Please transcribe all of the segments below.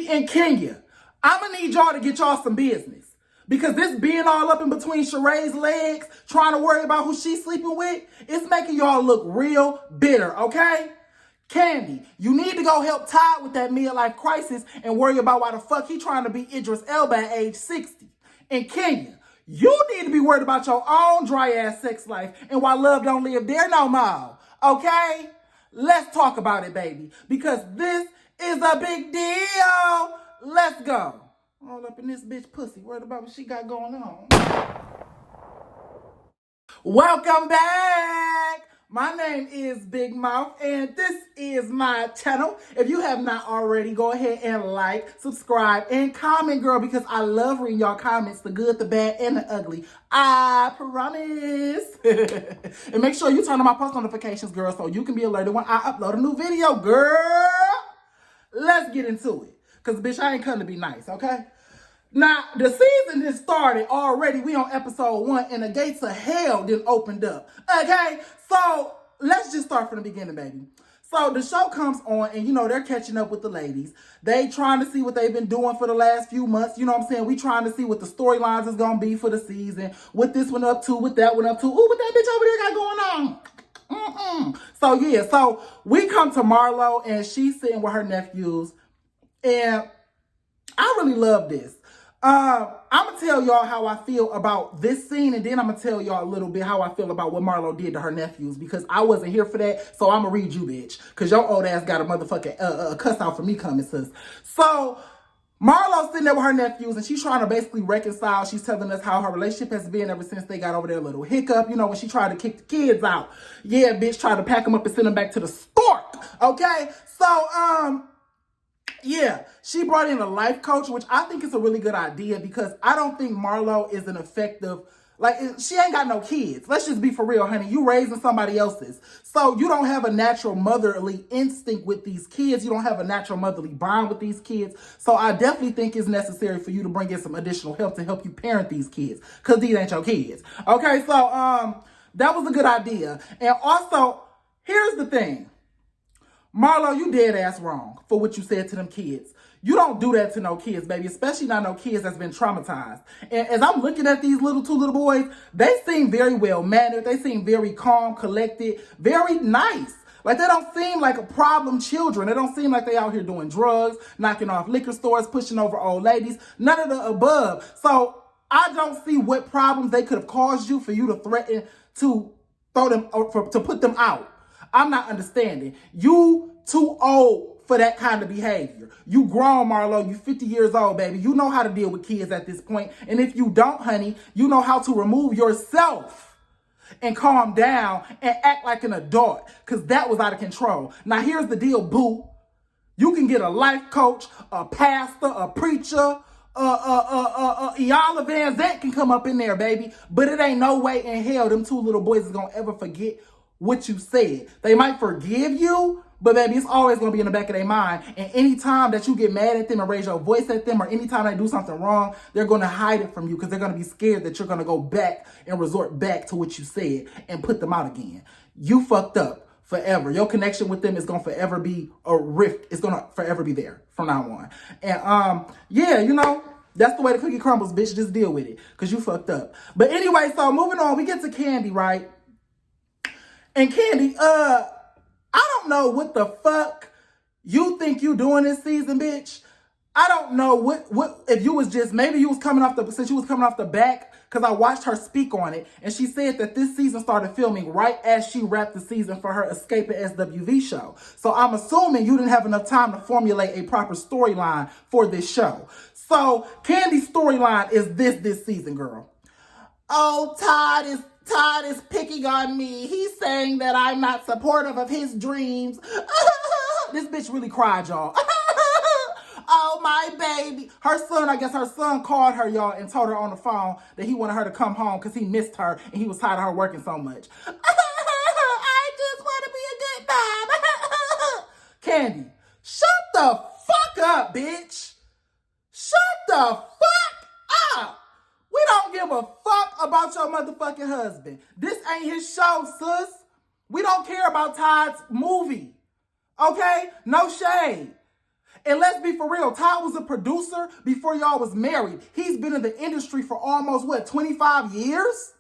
and Kenya, I'm going to need y'all to get y'all some business. Because this being all up in between Sheree's legs, trying to worry about who she's sleeping with, it's making y'all look real bitter, okay? Kandi, you need to go help Todd with that midlife crisis and worry about why the fuck he trying to be Idris Elba at age 60. And Kenya, you need to be worried about your own dry-ass sex life and why love don't live there no more, okay? Let's talk about it, baby, because this is a big deal. Let's go. All up in this bitch pussy, worried about what she got going on. Welcome back. My name is Big Mouth, and this is my channel. If you have not already, go ahead and like, subscribe, and comment, girl, because I love reading y'all comments, the good, the bad, and the ugly. I promise. And make sure you turn on my post notifications, girl, so you can be alerted when I upload a new video, girl. Let's get into it. Because, bitch, I ain't coming to be nice, okay? Now, the season has started already. We on episode 1, and the gates of hell then opened up, okay? So, let's just start from the beginning, baby. So, the show comes on, and, you know, they're catching up with the ladies. They trying to see what they've been doing for the last few months. You know what I'm saying? We trying to see what the storylines is going to be for the season. What this one up to, what that one up to. Ooh, what that bitch over there got going on. So, yeah. So, we come to Marlo, and she's sitting with her nephews. And I really love this. I'm going to tell y'all how I feel about this scene, and then I'm going to tell y'all a little bit how I feel about what Marlo did to her nephews, because I wasn't here for that, so I'm going to read you, bitch, because your old ass got a motherfucking cuss out for me coming, sis. So, Marlo's sitting there with her nephews, and she's trying to basically reconcile. She's telling us how her relationship has been ever since they got over their little hiccup, you know, when she tried to kick the kids out. Yeah, bitch, tried to pack them up and send them back to the stork, okay? So, yeah, she brought in a life coach, which I think is a really good idea because I don't think Marlo is an effective, like, she ain't got no kids. Let's just be for real, honey. You raising somebody else's. So you don't have a natural motherly instinct with these kids. You don't have a natural motherly bond with these kids. So I definitely think it's necessary for you to bring in some additional help to help you parent these kids because these ain't your kids. Okay, so that was a good idea. And also, here's the thing. Marlo, you dead ass wrong for what you said to them kids. You don't do that to no kids, baby, especially not no kids that's been traumatized. And as I'm looking at these two little boys, they seem very well-mannered. They seem very calm, collected, very nice. Like, they don't seem like problem children. They don't seem like they out here doing drugs, knocking off liquor stores, pushing over old ladies, none of the above. So I don't see what problems they could have caused you for you to threaten to throw them, to put them out. I'm not understanding. You too old for that kind of behavior. You grown, Marlo. You 50 years old, baby. You know how to deal with kids at this point. And if you don't, honey, you know how to remove yourself and calm down and act like an adult, because that was out of control. Now, here's the deal, boo. You can get a life coach, a pastor, a preacher, Iyanla Vanzant can come up in there, baby. But it ain't no way in hell them two little boys is going to ever forget what you said. They might forgive you, but baby, it's always going to be in the back of their mind. And anytime that you get mad at them and raise your voice at them, or anytime they do something wrong, they're going to hide it from you because they're going to be scared that you're going to go back and resort back to what you said and put them out again. You fucked up forever. Your connection with them is going to forever be a rift. It's going to forever be there from now on. And yeah, you know, that's the way the cookie crumbles, bitch. Just deal with it because you fucked up. But anyway, so moving on, we get to Kandi, right? And Kandi, I don't know what the fuck you think you doing this season, bitch. I don't know what if you was just, maybe you was coming off the, since you was coming off the back, because I watched her speak on it, and she said that this season started filming right as she wrapped the season for her Escape at SWV show. So I'm assuming you didn't have enough time to formulate a proper storyline for this show. So Kandi's storyline is this season, girl. Oh, Todd is picking on me. He's saying that I'm not supportive of his dreams. This bitch really cried, y'all. Oh, my baby. Her son called her, y'all, and told her on the phone that he wanted her to come home because he missed her and he was tired of her working so much. I just want to be a good mom. Kandi, shut the fuck up, bitch. Shut the fuck up. We don't give a fuck about your motherfucking husband. This ain't his show, sis. We don't care about Todd's movie. Okay? No shade. And let's be for real, Todd was a producer before y'all was married. He's been in the industry for almost, 25 years?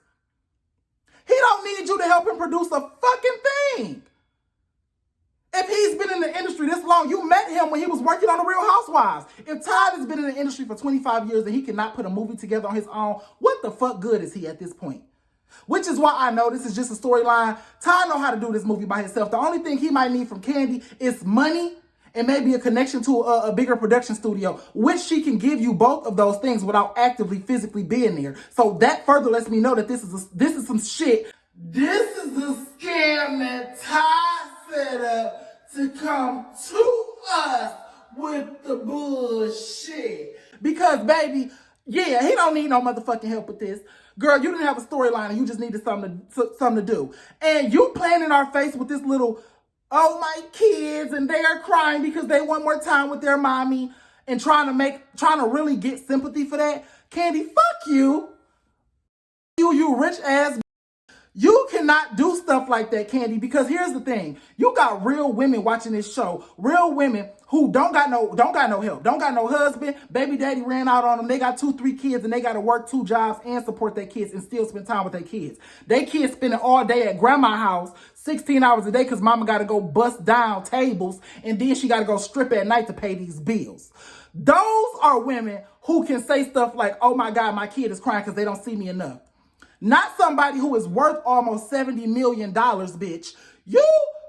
He don't need you to help him produce a fucking thing. If he's been in the industry this long, you met him when he was working on The Real Housewives. If Todd has been in the industry for 25 years and he cannot put a movie together on his own, what the fuck good is he at this point? Which is why I know this is just a storyline. Todd know how to do this movie by himself. The only thing he might need from Kandi is money and maybe a connection to a bigger production studio, which she can give you both of those things without actively physically being there. So that further lets me know that this is some shit. This is a scam that Todd set up to come to us with the bullshit. Because, baby, yeah, he don't need no motherfucking help with this. Girl, you didn't have a storyline and you just needed something to do. And you playing in our face with this little, oh, my kids, and they are crying because they want more time with their mommy and trying to really get sympathy for that. Kandi, fuck you. You rich ass. You cannot do stuff like that, Kandi, because here's the thing. You got real women watching this show. Real women who don't got no help. Don't got no husband. Baby daddy ran out on them. They got 2-3 kids and they got to work 2 jobs and support their kids and still spend time with their kids. They kids spending all day at grandma's house, 16 hours a day because mama got to go bust down tables and then she got to go strip at night to pay these bills. Those are women who can say stuff like, oh my God, my kid is crying because they don't see me enough. Not somebody who is worth almost $70 million, bitch.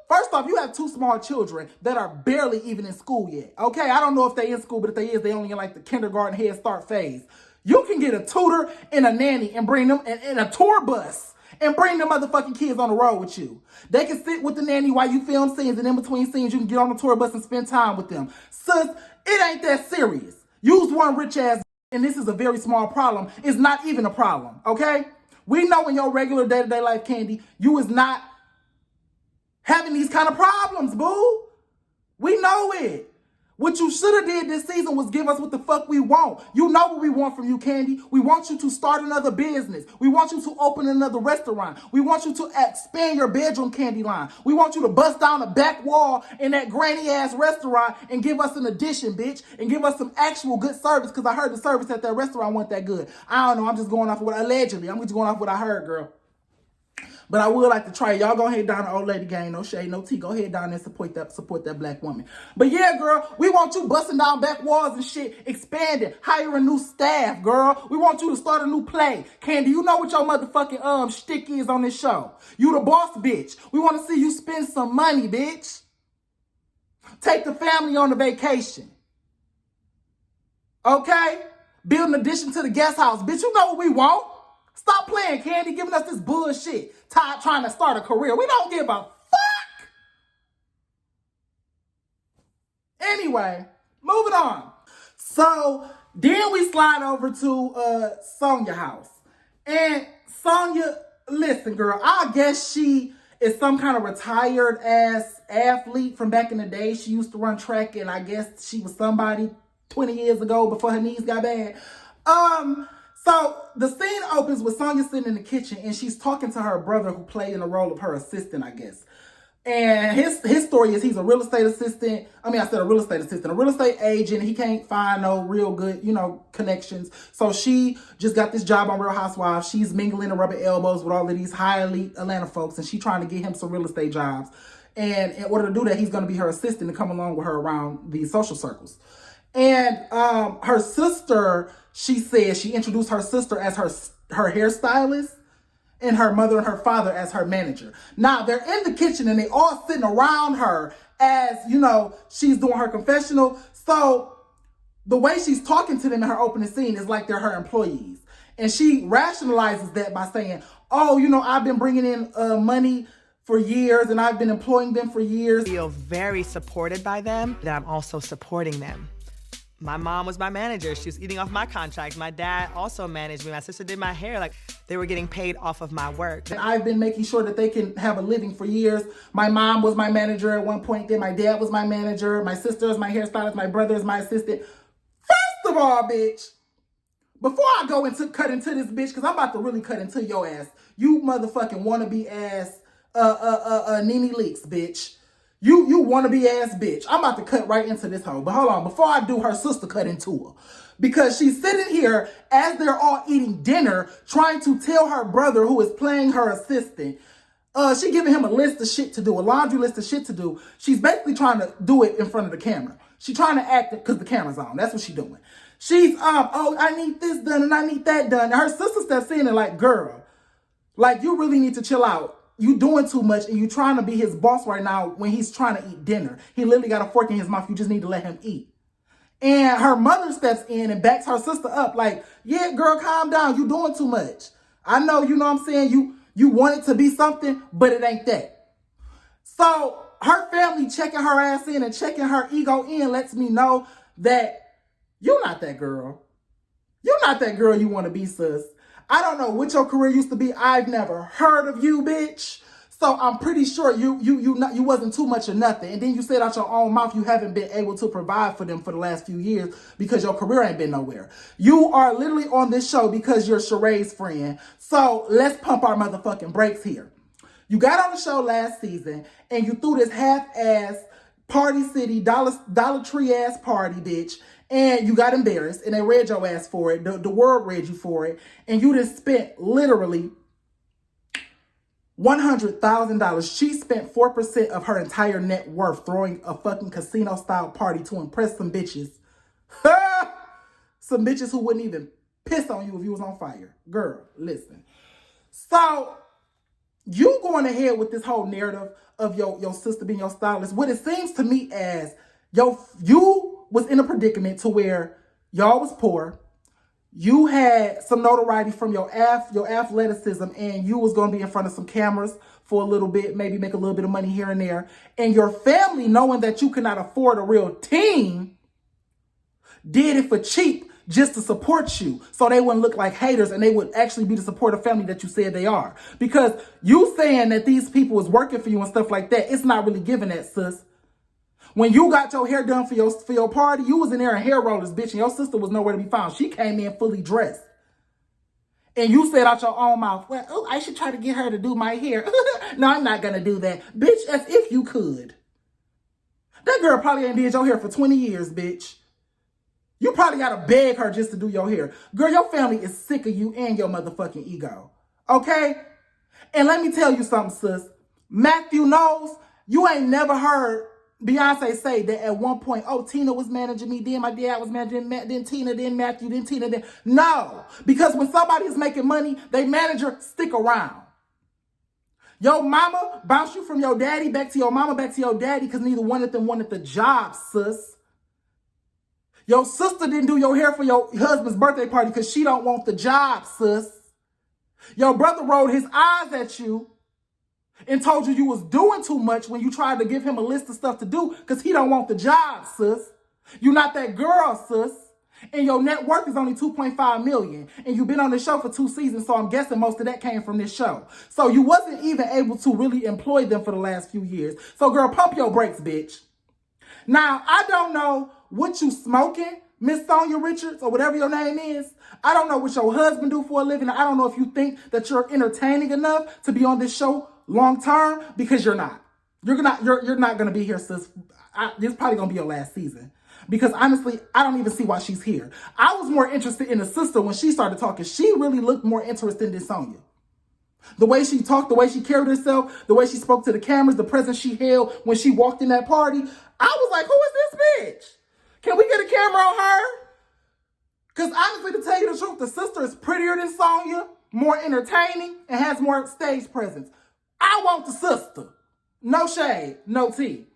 First off, you have 2 small children that are barely even in school yet. Okay, I don't know if they're in school, but if they is, they only in like the kindergarten head start phase. You can get a tutor and a nanny and bring them in a tour bus and bring them motherfucking kids on the road with you. They can sit with the nanny while you film scenes, and in between scenes, you can get on the tour bus and spend time with them. Sis, it ain't that serious. Use one rich ass, and this is a very small problem. It's not even a problem, okay? We know in your regular day-to-day life, Kandi, you is not having these kind of problems, boo. We know it. What you should have did this season was give us what the fuck we want. You know what we want from you, Kandi. We want you to start another business. We want you to open another restaurant. We want you to expand your bedroom candy line. We want you to bust down the back wall in that granny-ass restaurant and give us an addition, bitch, and give us some actual good service, because I heard the service at that restaurant wasn't that good. I don't know. I'm just going off of what allegedly. I'm just going off what I heard, girl. But I would like to try. Y'all go ahead down the old lady gang. No shade, no tea. Go ahead down and support that black woman. But yeah, girl, we want you busting down back walls and shit, expanding, hiring new staff, girl. We want you to start a new play. Kandi, you know what your motherfucking shtick is on this show. You the boss, bitch. We want to see you spend some money, bitch. Take the family on a vacation. Okay? Build an addition to the guest house. Bitch, you know what we want. Stop playing, Kandi, giving us this bullshit. Todd trying to start a career. We don't give a fuck. Anyway, moving on. So then we slide over to Sonja's house. And Sonja, listen, girl, I guess she is some kind of retired ass athlete from back in the day. She used to run track, and I guess she was somebody 20 years ago before her knees got bad. So the scene opens with Sonja sitting in the kitchen and she's talking to her brother who played in the role of her assistant, I guess. And his story is he's a real estate assistant. A real estate agent. He can't find no real good, connections. So she just got this job on Real Housewives. She's mingling and rubbing elbows with all of these high elite Atlanta folks, and she's trying to get him some real estate jobs. And in order to do that, he's going to be her assistant and come along with her around these social circles. And her sister, she said she introduced her sister as her hairstylist and her mother and her father as her manager. Now, they're in the kitchen and they all sitting around her as, she's doing her confessional. So the way she's talking to them in her opening scene is like they're her employees. And she rationalizes that by saying, oh, I've been bringing in money for years and I've been employing them for years. I feel very supported by them, that I'm also supporting them. My mom was my manager. She was eating off my contract. My dad also managed me. My sister did my hair. Like, they were getting paid off of my work. And I've been making sure that they can have a living for years. My mom was my manager at one point. Then my dad was my manager. My sister is my hairstylist. My brother is my assistant. First of all, bitch, before I cut into this bitch, because I'm about to really cut into your ass. You motherfucking wannabe ass Nene Leakes, bitch. You wannabe ass bitch. I'm about to cut right into this hoe. But hold on, before I do, her sister cut into her. Because she's sitting here as they're all eating dinner, trying to tell her brother, who is playing her assistant, she giving him a list of shit to do, a laundry list of shit to do. She's basically trying to do it in front of the camera. She's trying to act because the camera's on. That's what she's doing. She's, oh, I need this done and I need that done. And her sister steps in and like, girl, like, you really need to chill out. You doing too much and you trying to be his boss right now when he's trying to eat dinner. He literally got a fork in his mouth. You just need to let him eat. And her mother steps in and backs her sister up like, yeah, girl, calm down. You doing too much. I know, you know what I'm saying? You want it to be something, but it ain't that. So her family checking her ass in and checking her ego in lets me know that you're not that girl. You're not that girl you want to be, sis. I don't know what your career used to be. I've never heard of you, bitch. So I'm pretty sure you wasn't too much of nothing. And then you said out your own mouth you haven't been able to provide for them for the last few years because your career ain't been nowhere. You are literally on this show because you're Sheree's friend. So let's pump our motherfucking brakes here. You got on the show last season and you threw this half-ass Party City Dollar Tree ass party, bitch. And you got embarrassed and they read your ass for it. The world read you for it. And you just spent literally $100,000. She spent 4% of her entire net worth throwing a fucking casino style party to impress some bitches. Some bitches who wouldn't even piss on you if you was on fire. Girl, listen. So you going ahead with this whole narrative of your sister being your stylist. What it seems to me as you was in a predicament to where y'all was poor. You had some notoriety from your athleticism and you was going to be in front of some cameras for a little bit, maybe make a little bit of money here and there. And your family, knowing that you could not afford a real team, did it for cheap just to support you. So they wouldn't look like haters and they would actually be the supportive family that you said they are. Because you saying that these people was working for you and stuff like that, it's not really giving that, sis. When you got your hair done for your party, you was in there in hair rollers, bitch, and your sister was nowhere to be found. She came in fully dressed. And you said out your own mouth, well, oh, I should try to get her to do my hair. No, I'm not going to do that. Bitch, as if you could. That girl probably ain't did your hair for 20 years, bitch. You probably got to beg her just to do your hair. Girl, your family is sick of you and your motherfucking ego. Okay? And let me tell you something, sis. Matthew knows you ain't never heard Beyonce say that at one point, oh, Tina was managing me, then my dad was managing, then Tina, then Matthew, then Tina, then... No, because when somebody is making money, they manager stick around. Your mama bounced you from your daddy back to your mama, back to your daddy, because neither one of them wanted the job, sis. Your sister didn't do your hair for your husband's birthday party because she don't want the job, sis. Your brother rolled his eyes at you and told you was doing too much when you tried to give him a list of stuff to do because he don't want the job, sis. You're not that girl, sis. And your net worth is only $2.5 million. And you've been on the show for 2 seasons, so I'm guessing most of that came from this show. So you wasn't even able to really employ them for the last few years. So girl, pump your brakes, bitch. Now, I don't know what you smoking, Miss Sonja Richards, or whatever your name is. I don't know what your husband do for a living. I don't know if you think that you're entertaining enough to be on this show long term, because you're not. You're not gonna be here, sis. This is probably gonna be your last season. Because honestly, I don't even see why she's here. I was more interested in the sister when she started talking. She really looked more interested in Sonja. The way she talked, the way she carried herself, the way she spoke to the cameras, the presence she held when she walked in that party. I was like, who is this bitch? Can we get a camera on her? Because honestly, to tell you the truth, the sister is prettier than Sonja, more entertaining, and has more stage presence. I want the sister. No shade, no tea.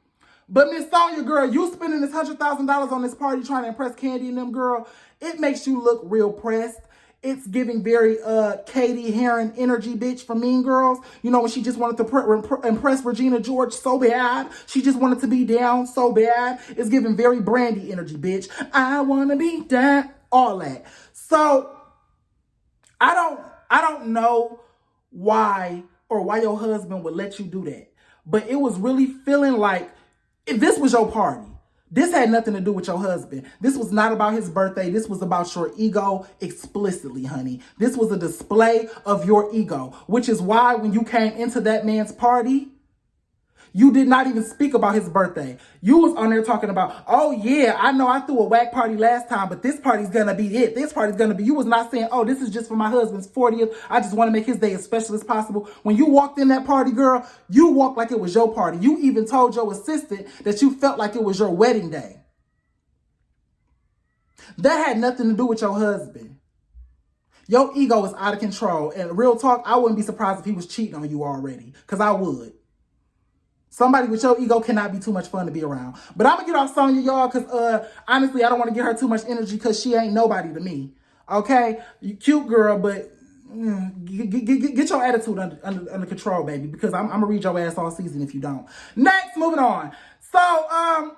But Miss Sonja, girl, you spending this $100,000 on this party trying to impress Kandi and them, girl, it makes you look real pressed. It's giving very Katie Heron energy, bitch, from Mean Girls. You know, when she just wanted to impress Regina George so bad. She just wanted to be down so bad. It's giving very Brandy energy, bitch. I want to be down. All that. So, I don't know why your husband would let you do that. But it was really feeling like if this was your party. This had nothing to do with your husband. This was not about his birthday. This was about your ego explicitly, honey. This was a display of your ego, which is why when you came into that man's party, You did not even speak about his birthday. You was on there talking about, oh yeah, I know I threw a whack party last time, but this party's gonna be it. This party's gonna be, you was not saying, oh, this is just for my husband's 40th. I just want to make his day as special as possible. When you walked in that party, girl, you walked like it was your party. You even told your assistant that you felt like it was your wedding day. That had nothing to do with your husband. Your ego is out of control. And real talk, I wouldn't be surprised if he was cheating on you already. Because I would. Somebody with your ego cannot be too much fun to be around. But I'm going to get off Sonja, y'all, because honestly, I don't want to give her too much energy because she ain't nobody to me. Okay? You cute girl, but get your attitude under control, baby, because I'm going to read your ass all season if you don't. Next, moving on. So,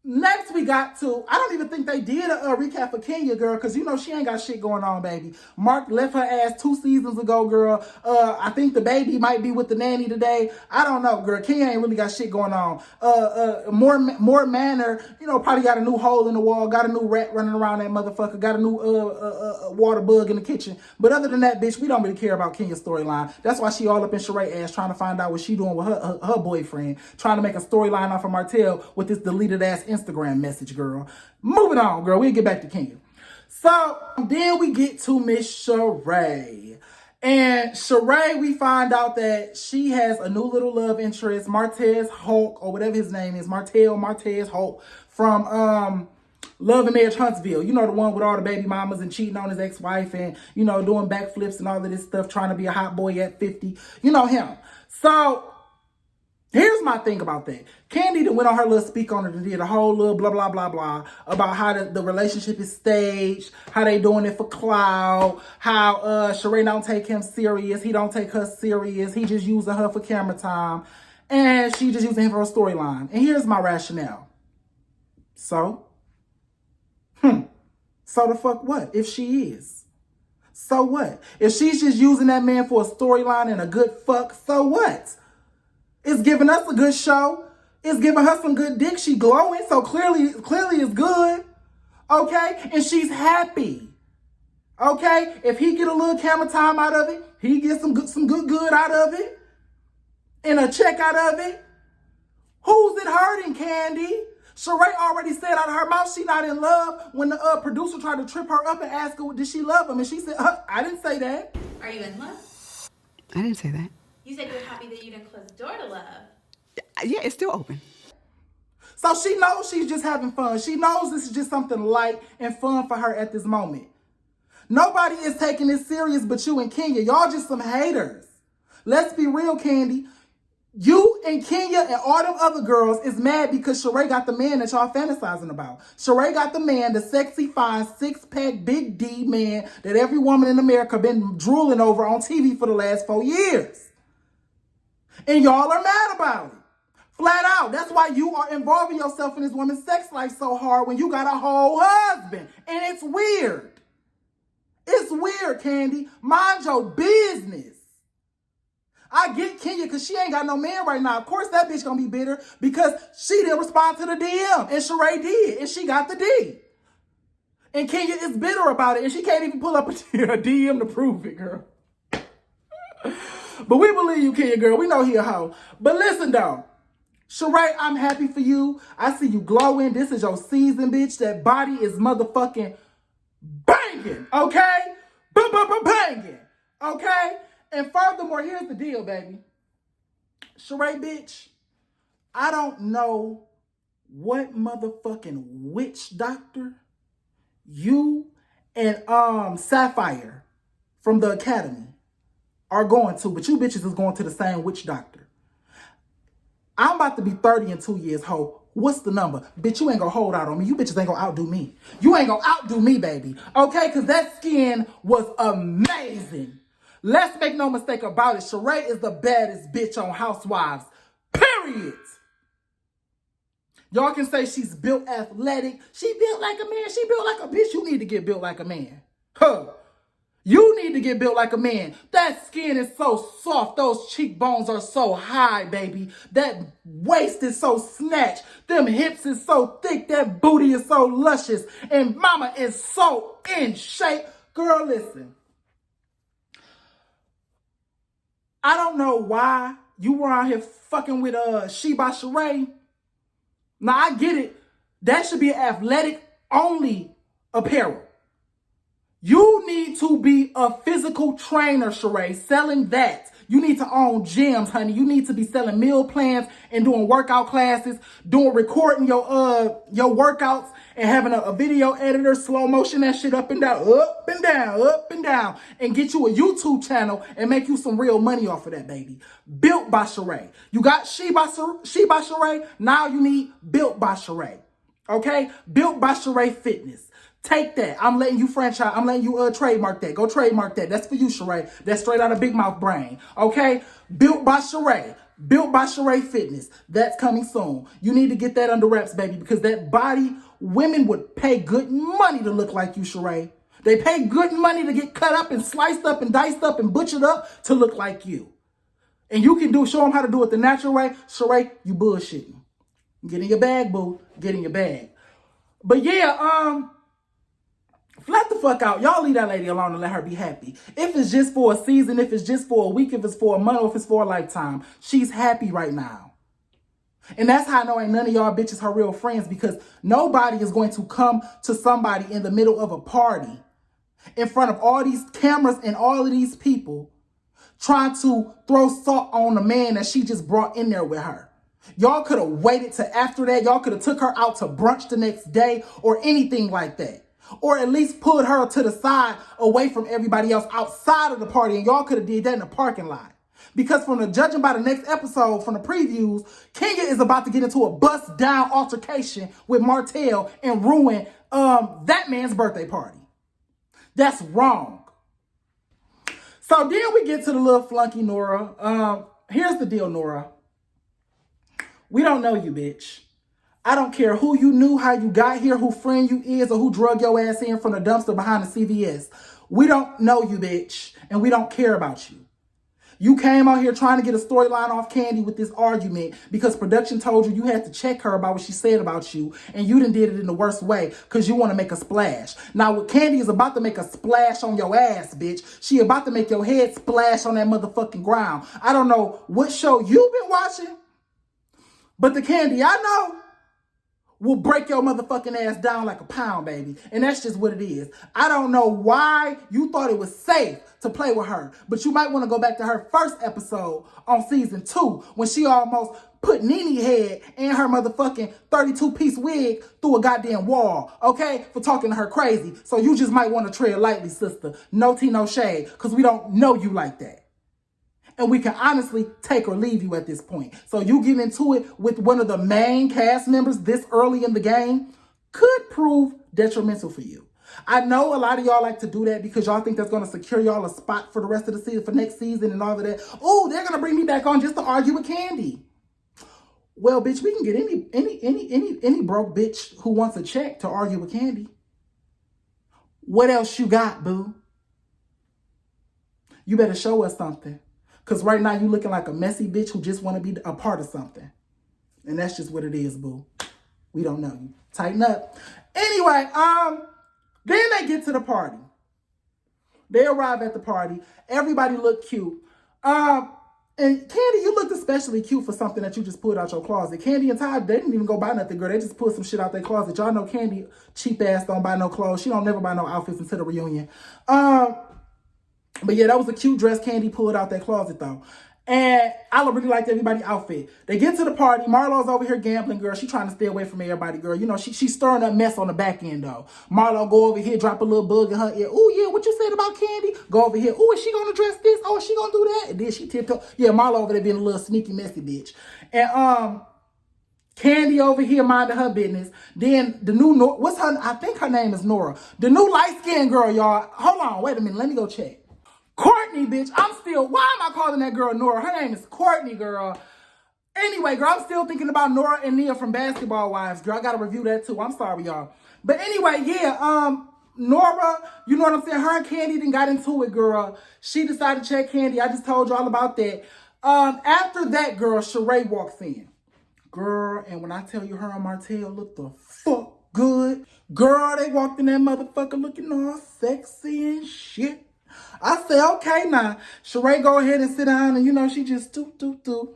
next we got to, I don't even think they did a recap for Kenya, girl, because you know she ain't got shit going on, baby. Mark left her ass 2 seasons ago, girl. I think the baby might be with the nanny today. I don't know, girl. Kenya ain't really got shit going on. More manner, you know, probably got a new hole in the wall, got a new rat running around that motherfucker, got a new water bug in the kitchen. But other than that, bitch, we don't really care about Kenya's storyline. That's why she all up in Sheree ass trying to find out what she doing with her boyfriend, trying to make a storyline off of Martell with this deleted ass Instagram message, girl. Moving on, girl. We'll get back to Kenya. So then we get to Miss Sheree. And Sheree, we find out that she has a new little love interest, Martez Hulk, or whatever his name is, Martez Hulk, from Love and Marriage Huntsville. You know, the one with all the baby mamas and cheating on his ex-wife and, you know, doing backflips and all of this stuff, trying to be a hot boy at 50. You know him. So here's my thing about that. Kandi went on her little speak on it and did a whole little blah, blah, blah, blah about how the relationship is staged, how they doing it for clout, how Sheree don't take him serious, he don't take her serious, he just using her for camera time, and she just using him for a storyline. And here's my rationale. So the fuck what? If she is. So what? If she's just using that man for a storyline and a good fuck, so what? It's giving us a good show. It's giving her some good dick. She glowing, so clearly it's good. Okay? And she's happy. Okay? If he get a little camera time out of it, he gets some good out of it, and a check out of it. Who's it hurting, Kandi? Sheree already said out of her mouth she not in love when the producer tried to trip her up and ask her, did she love him? And she said, I didn't say that. Are you in love? I didn't say that. You said you were happy that you didn't close the door to love. Yeah, it's still open. So she knows she's just having fun. She knows this is just something light and fun for her at this moment. Nobody is taking this serious but you and Kenya. Y'all just some haters. Let's be real, Kandi. You and Kenya and all them other girls is mad because Sheree got the man that y'all fantasizing about. Sheree got the man, the sexy, fine, six-pack, big D man that every woman in America been drooling over on TV for the last 4 years. And y'all are mad about it. Flat out. That's why you are involving yourself in this woman's sex life so hard when you got a whole husband. And it's weird. It's weird, Kandi. Mind your business. I get Kenya because she ain't got no man right now. Of course that bitch gonna be bitter because she didn't respond to the DM and Sheree did and she got the D. And Kenya is bitter about it and she can't even pull up a DM to prove it, girl. But we believe you, Kenya, girl. We know he a hoe. But listen, though. Sheree, I'm happy for you. I see you glowing. This is your season, bitch. That body is motherfucking banging, okay? Banging, okay? And furthermore, here's the deal, baby. Sheree, bitch, I don't know what motherfucking witch doctor you and Sapphire from the Academy are going to, but you bitches is going to the same witch doctor. I'm about to be 30 in 2 years, ho. What's the number? Bitch, you ain't gonna hold out on me. You bitches ain't gonna outdo me. You ain't gonna outdo me, baby. Okay? Because that skin was amazing. Let's make no mistake about it. Sheree is the baddest bitch on Housewives. Period. Y'all can say she's built athletic. She built like a man. She built like a bitch. You need to get built like a man. Huh. You need to get built like a man. That skin is so soft. Those cheekbones are so high, baby. That waist is so snatched. Them hips is so thick. That booty is so luscious. And mama is so in shape. Girl, listen. I don't know why you were out here fucking with She by Sheree. Now I get it. That should be athletic only apparel. You need to be a physical trainer, Sheree, selling that. You need to own gyms, honey. You need to be selling meal plans and doing workout classes, recording your workouts and having a video editor, slow motion that shit up and down, and get you a YouTube channel and make you some real money off of that, baby. Built by Sheree. You got She by Sheree. Now you need Built by Sheree. Okay? Built by Sheree Fitness. Take that. I'm letting you franchise. I'm letting you trademark that. Go trademark that. That's for you, Sheree. That's straight out of Big Mouth brain. Okay? Built by Sheree. Built by Sheree Fitness. That's coming soon. You need to get that under wraps, baby, because that body, women would pay good money to look like you, Sheree. They pay good money to get cut up and sliced up and diced up and butchered up to look like you. And you can show them how to do it the natural way. Sheree, you bullshitting. Get in your bag, boo. Get in your bag. But yeah, flat the fuck out. Y'all leave that lady alone and let her be happy. If it's just for a season, if it's just for a week, if it's for a month, or if it's for a lifetime, she's happy right now. And that's how I know ain't none of y'all bitches her real friends, because nobody is going to come to somebody in the middle of a party in front of all these cameras and all of these people trying to throw salt on the man that she just brought in there with her. Y'all could have waited till after that. Y'all could have took her out to brunch the next day or anything like that. Or at least pulled her to the side away from everybody else outside of the party. And y'all could have did that in the parking lot. Because judging by the next episode from the previews, Kenya is about to get into a bust down altercation with Martell and ruin that man's birthday party. That's wrong. So then we get to the little flunky Nora. Here's the deal, Nora. We don't know you, bitch. I don't care who you knew, how you got here, who friend you is, or who drug your ass in from the dumpster behind the CVS. We don't know you, bitch, and we don't care about you. You came out here trying to get a storyline off Kandi with this argument because production told you had to check her about what she said about you, and you done did it in the worst way because you want to make a splash. Now, what Kandi is about to make a splash on your ass, bitch. She about to make your head splash on that motherfucking ground. I don't know what show you've been watching, but the Kandi I know will break your motherfucking ass down like a pound, baby. And that's just what it is. I don't know why you thought it was safe to play with her, but you might want to go back to her first episode on season 2 when she almost put Nene head and her motherfucking 32-piece wig through a goddamn wall, okay, for talking to her crazy. So you just might want to tread lightly, sister. No tea, no shade, because we don't know you like that. And we can honestly take or leave you at this point. So you get into it with one of the main cast members this early in the game could prove detrimental for you. I know a lot of y'all like to do that because y'all think that's going to secure y'all a spot for the rest of the season, for next season and all of that. Oh, they're going to bring me back on just to argue with Kandi. Well, bitch, we can get any broke bitch who wants a check to argue with Kandi. What else you got, boo? You better show us something. Because right now you looking like a messy bitch who just want to be a part of something. And that's just what it is, boo. We don't know you. Tighten up. Anyway, then they get to the party. They arrive at the party. Everybody look cute. And Kandi, you looked especially cute for something that you just pulled out your closet. Kandi and Todd, they didn't even go buy nothing, girl. They just pulled some shit out their closet. Y'all know Kandi, cheap ass, don't buy no clothes. She don't never buy no outfits until the reunion. But yeah, that was a cute dress Kandi pulled out that closet though. And I really liked everybody's outfit. They get to the party. Marlo's over here gambling, girl. She trying to stay away from everybody, girl. You know, she's stirring up mess on the back end though. Marlo go over here, drop a little bug in her ear. Oh yeah, what you said about Kandi? Go over here. Oh, is she gonna dress this? Oh, is she gonna do that? And then she tiptoe. Yeah, Marlo over there being a little sneaky, messy bitch. And Kandi over here minding her business. Then the new, what's her, I think her name is Nora. The new light-skinned girl, y'all. Hold on, wait a minute. Let me go check. Courtney, bitch. Why am I calling that girl Nora? Her name is Courtney, girl. Anyway, girl, I'm still thinking about Nora and Nia from Basketball Wives, girl. I got to review that too. I'm sorry, y'all. But anyway, yeah, Nora, you know what I'm saying? Her and Kandi then got into it, girl. She decided to check Kandi. I just told you all about that. After that, girl, Sheree walks in. Girl, and when I tell you her and Martell look the fuck good, girl, they walked in that motherfucker looking all sexy and shit. I said, okay, now, Sheree, go ahead and sit down. And, you know, she just do.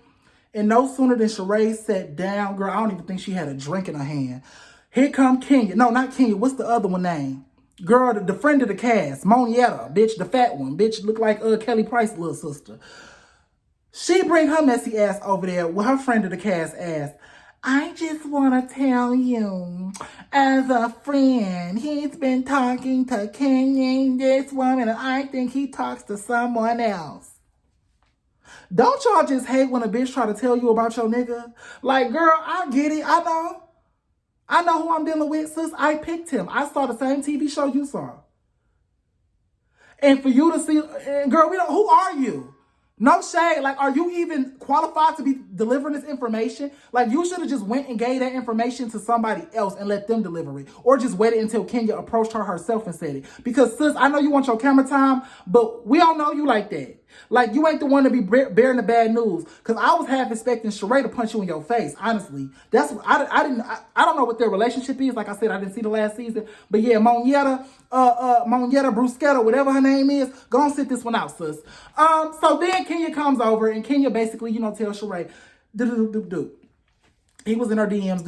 And no sooner than Sheree sat down, girl, I don't even think she had a drink in her hand. Here come Kenya. No, not Kenya. What's the other one name? Girl, the friend of the cast, Monietta, bitch, the fat one. Bitch, look like Kelly Price's little sister. She bring her messy ass over there with her friend of the cast ass. I just want to tell you, as a friend, he's been talking to Kenya, this woman, and I think he talks to someone else. Don't y'all just hate when a bitch try to tell you about your nigga? Like, girl, I get it. I know who I'm dealing with, sis. I picked him. I saw the same TV show you saw. And for you to see, girl, who are you? No shade. Like, are you even qualified to be delivering this information? Like, you should have just went and gave that information to somebody else and let them deliver it. Or just waited until Kenya approached her herself and said it. Because, sis, I know you want your camera time, but we don't know you like that. Like, you ain't the one to be bearing the bad news. Because I was half expecting Sheree to punch you in your face, honestly. That's what I don't know what their relationship is. Like I said, I didn't see the last season. But yeah, Monietta Bruschetta, whatever her name is, go and sit this one out, sis. So then Kenya comes over and Kenya basically, you know, tells Sheree, do. He was in her DMs,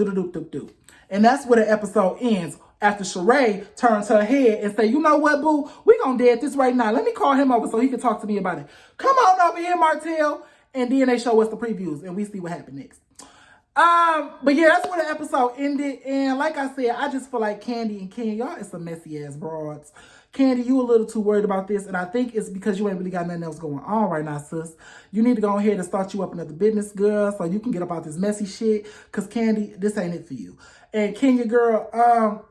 do. And that's where the episode ends. After Sheree turns her head and say, you know what, boo? We gonna dead this right now. Let me call him over so he can talk to me about it. Come on over here, Martell. And then they show us the previews and we see what happened next. But yeah, that's where the episode ended. And like I said, I just feel like Kandi and Kenya, y'all is some messy ass broads. Kandi, you a little too worried about this. And I think it's because you ain't really got nothing else going on right now, sis. You need to go ahead and start you up another business, girl, so you can get up out this messy shit. Because Kandi, this ain't it for you. And Kenya, girl,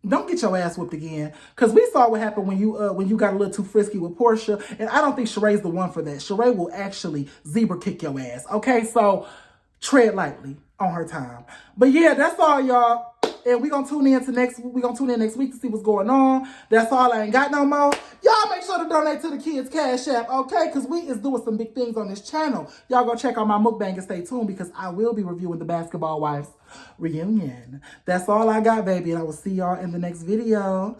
don't get your ass whipped again. Because we saw what happened when you got a little too frisky with Portia. And I don't think Sheree's the one for that. Sheree will actually zebra kick your ass. Okay, so tread lightly on her time. But yeah, that's all, y'all. And we're going to tune in next week to see what's going on. That's all. I ain't got no more. Y'all make sure to donate to the kids' Cash App, okay? Because we is doing some big things on this channel. Y'all go check out my mukbang and stay tuned because I will be reviewing the Basketball Wives reunion. That's all I got, baby. And I will see y'all in the next video.